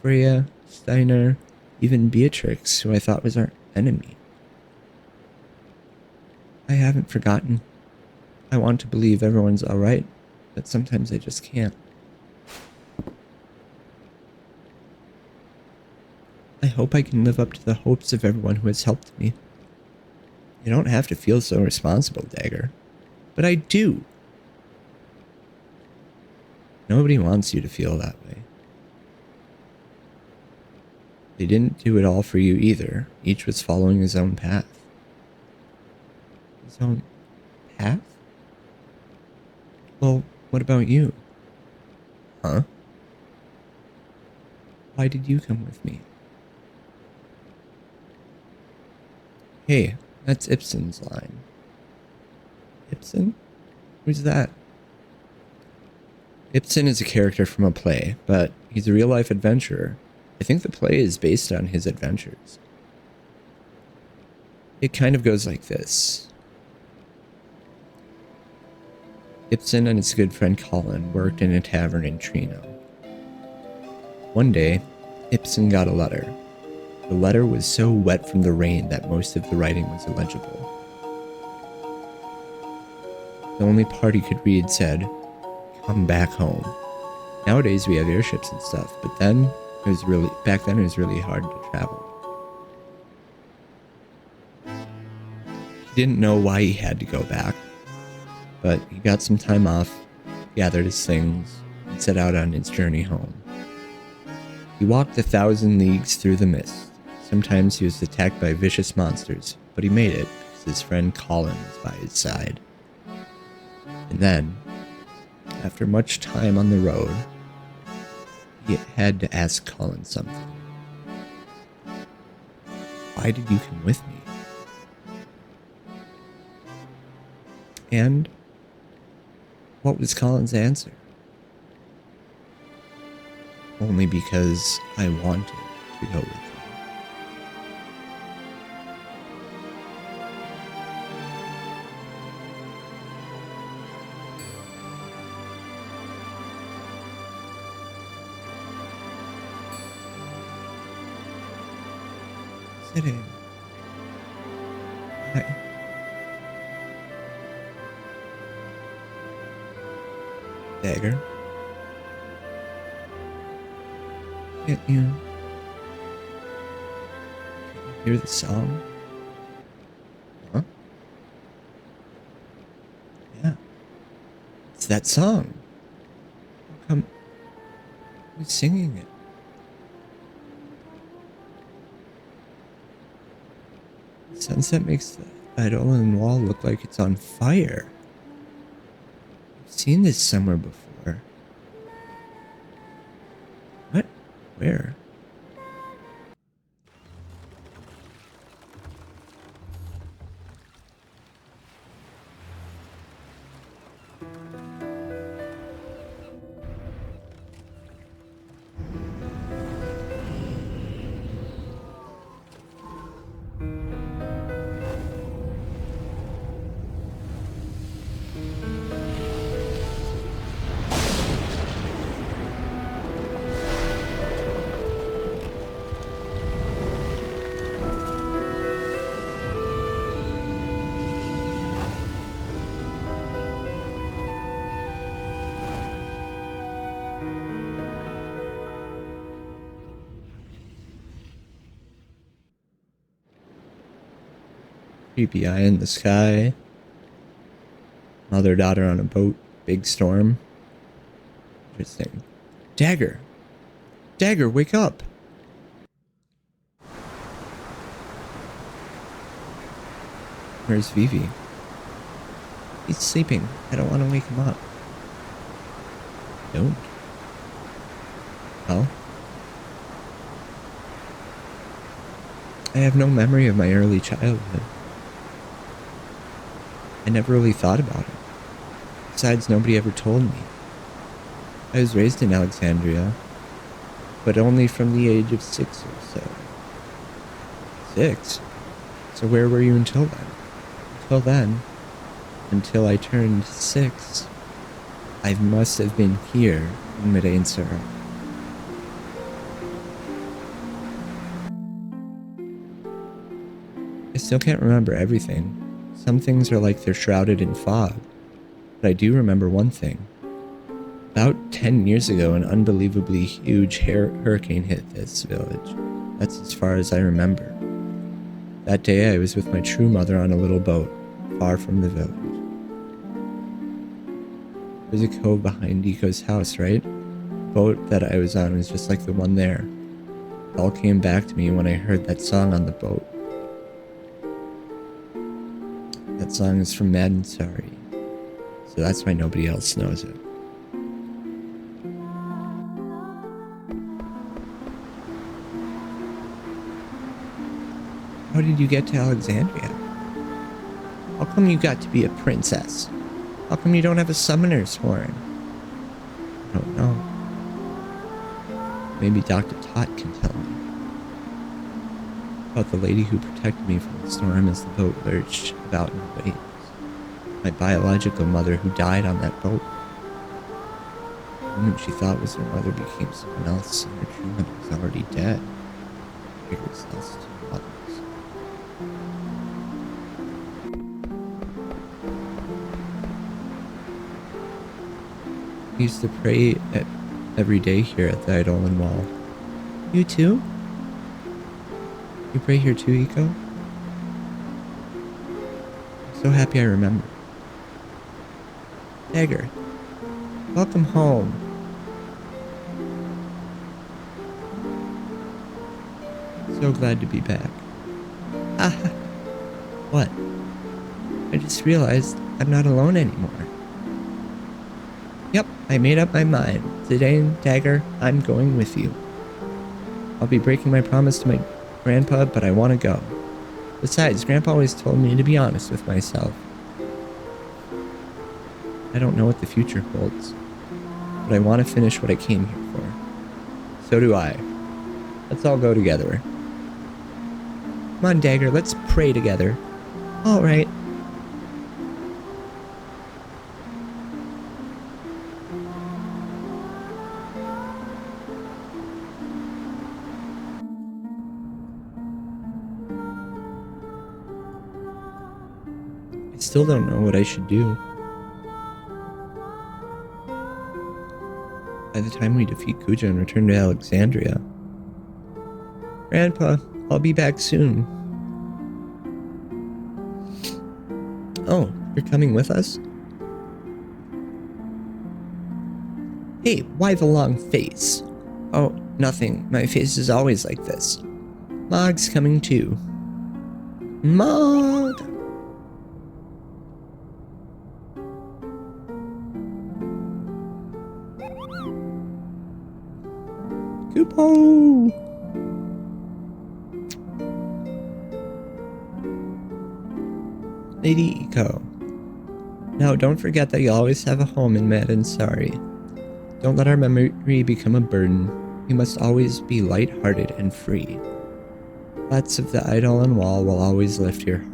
Freya, Steiner, even Beatrix, who I thought was our enemy. I haven't forgotten. I want to believe everyone's alright, but sometimes I just can't. I hope I can live up to the hopes of everyone who has helped me. You don't have to feel so responsible, Dagger. But I do. Nobody wants you to feel that way. They didn't do it all for you either. Each was following his own path. His own path? Well, what about you? Huh? Why did you come with me? Hey, that's Ibsen's line. Ibsen? Who's that? Ibsen is a character from a play, but he's a real-life adventurer. I think the play is based on his adventures. It kind of goes like this. Ibsen and his good friend Colin worked in a tavern in Trino. One day, Ibsen got a letter. The letter was so wet from the rain that most of the writing was illegible. The only part he could read said, "Come back home." Nowadays we have airships and stuff, but back then it was really hard to travel. He didn't know why he had to go back, but he got some time off, gathered his things, and set out on his journey home. He walked 1,000 leagues through the mist. Sometimes he was attacked by vicious monsters, but he made it because his friend Colin was by his side. And then, after much time on the road, he had to ask Colin something. Why did you come with me? And what was Colin's answer? Only because I wanted to go with you. Sit in. Hi. Dagger. Can't you hear the song? Huh? Yeah. It's that song. How come who's singing it? The sunset makes the Eidolon wall look like it's on fire. I've seen this somewhere before. What? Where? Creepy eye in the sky. Mother, daughter on a boat. Big storm. Interesting. Dagger! Dagger, wake up! Where's Vivi? He's sleeping. I don't want to wake him up. Don't. Well, I have no memory of my early childhood. I never really thought about it. Besides, nobody ever told me. I was raised in Alexandria, but only from the age of 6 or so. 6? So where were you until then? Until then, until I turned 6, I must have been here in Merain Sarai. I still can't remember everything. Some things are like they're shrouded in fog. But I do remember one thing. About 10 years ago, an unbelievably huge hurricane hit this village. That's as far as I remember. That day I was with my true mother on a little boat, far from the village. There's a cove behind Eco's house, right? The boat that I was on was just like the one there. It all came back to me when I heard that song on the boat. That song is from Mad and Sorry, so that's why nobody else knows it. How did you get to Alexandria? How come you got to be a princess? How come you don't have a summoner's horn? I don't know. Maybe Dr. Tot can tell me. About the lady who protected me from the storm as the boat lurched about in the waves. My biological mother who died on that boat. The woman she thought was her mother became someone else, and her true mother was already dead. Here's us two mothers. I used to pray every day here at the Eidolon Wall. You too? You pray here too, Eco? I'm so happy I remember. Dagger, welcome home. So glad to be back. Ah, what? I just realized I'm not alone anymore. Yep, I made up my mind. Today, Dagger, I'm going with you. I'll be breaking my promise to my Grandpa, but I want to go. Besides, Grandpa always told me to be honest with myself. I don't know what the future holds, but I want to finish what I came here for. So do I. Let's all go together. Come on, Dagger, let's pray together. All right. I still don't know what I should do. By the time we defeat Kuja and return to Alexandria. Grandpa, I'll be back soon. Oh, you're coming with us? Hey, why the long face? Oh, nothing. My face is always like this. Mog's coming too. Mog! Kupo! Lady Eco. Now, don't forget that you always have a home in Mad and Sorry. Don't let our memory become a burden. You must always be light-hearted and free. Thoughts of the Eidolon Wall will always lift your heart.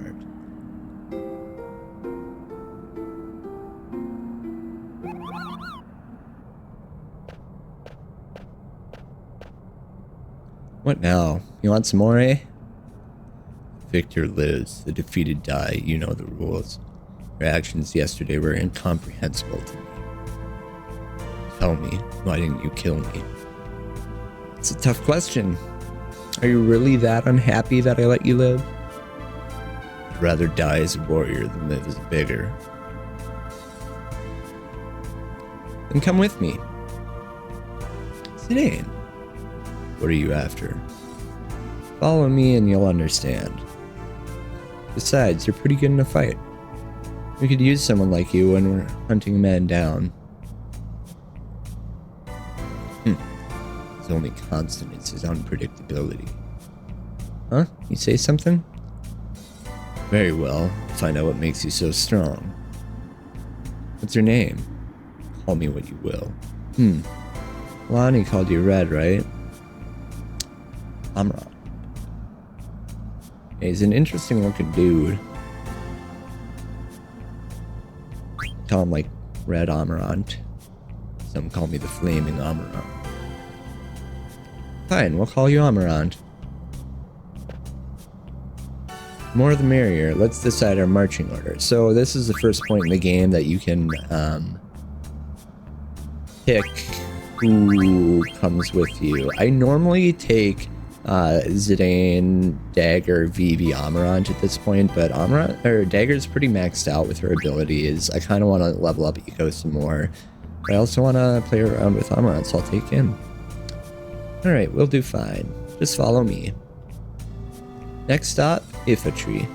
What now? You want some more, eh? Victor lives, the defeated die, you know the rules. Your actions yesterday were incomprehensible to me. Tell me, why didn't you kill me? It's a tough question. Are you really that unhappy that I let you live? rather die as a warrior than live as a beggar. Then come with me. Zidane. What are you after? Follow me and you'll understand. Besides, you're pretty good in a fight. We could use someone like you when we're hunting a man down. His only constant is his unpredictability. Huh? You say something? Very well. Find out what makes you so strong. What's your name? Call me what you will. Lonnie called you Red, right? Amron. Yeah, he's an interesting looking dude. Call him like Red Amarant. Some call me the Flaming Amarant. Fine, we'll call you Amarant. More the merrier. Let's decide our marching order. So this is the first point in the game that you can pick who comes with you. I normally take Zidane, Dagger, Vivi, Amarant at this point, but Dagger's pretty maxed out with her abilities. I kind of want to level up Eco some more. But I also want to play around with Amarant, so I'll take him. Alright, we'll do fine. Just follow me. Next stop, Infantry.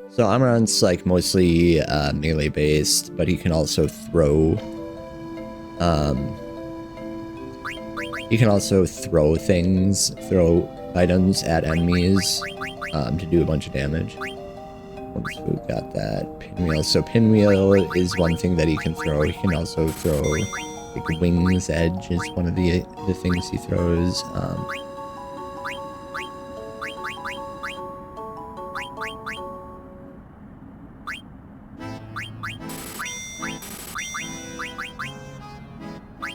So Amarant's like mostly melee based, but he can also throw throw items at enemies to do a bunch of damage. Once we've got that pinwheel. So pinwheel is one thing that he can throw. He can also throw like wings edge is one of the things he throws.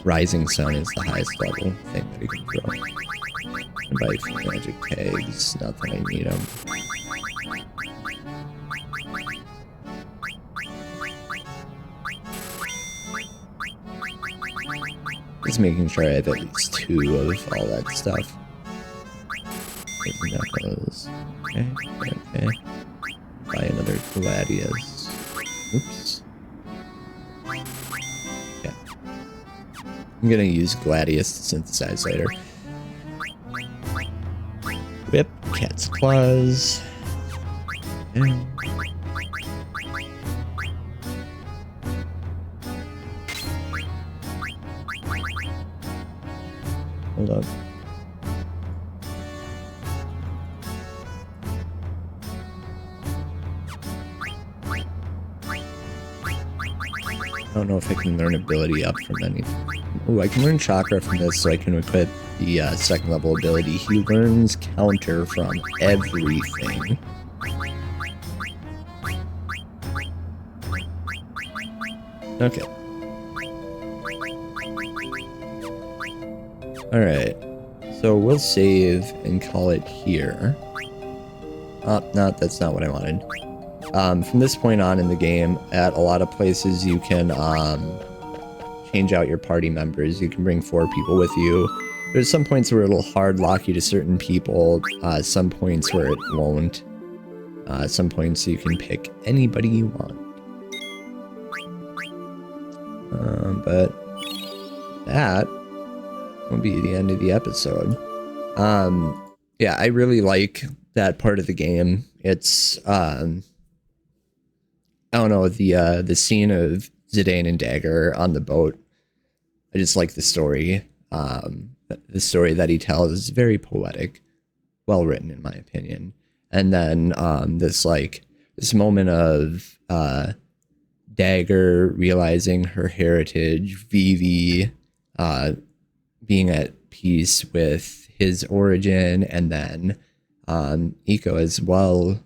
Rising Sun is the highest level thing that he can throw. And by magic tags, not that I need them. Just making sure I have at least 2 of all that stuff. Knuckles. Okay. Buy another Gladius. Oops. Okay. I'm gonna use Gladius to synthesize later. Whip, Cat's Claws. Okay. Hold up. I don't know if I can learn ability up from anything. Oh, I can learn chakra from this so I can equip the second level ability. He learns counter from everything. Okay. Alright. So we'll save and call it here. Oh, no, that's not what I wanted. From this point on in the game, at a lot of places you can change out your party members. You can bring 4 people with you. There's some points where it'll hard lock you to certain people, some points where it won't. Some points you can pick anybody you want. But that will be the end of the episode. Yeah, I really like that part of the game. It's I don't know, the scene of Zidane and Dagger on the boat. I just like the story. The story that he tells is very poetic, well written in my opinion. And then this moment of Dagger realizing her heritage, Vivi being at peace with his origin, and then Eco as well,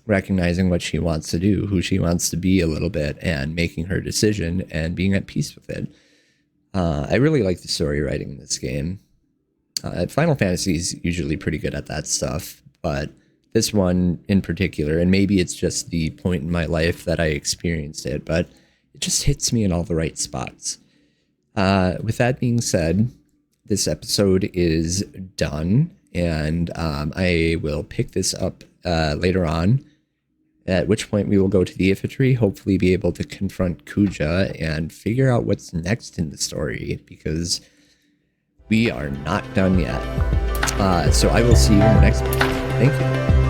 recognizing what she wants to do, who she wants to be a little bit, and making her decision and being at peace with it. I really like the story writing in this game. Final Fantasy is usually pretty good at that stuff, but this one in particular, and maybe it's just the point in my life that I experienced it, but it just hits me in all the right spots. With that being said, this episode is done, and I will pick this up later on, at which point we will go to the infantry, hopefully be able to confront Kuja and figure out what's next in the story, because we are not done yet. So I will see you in the next one. Thank you.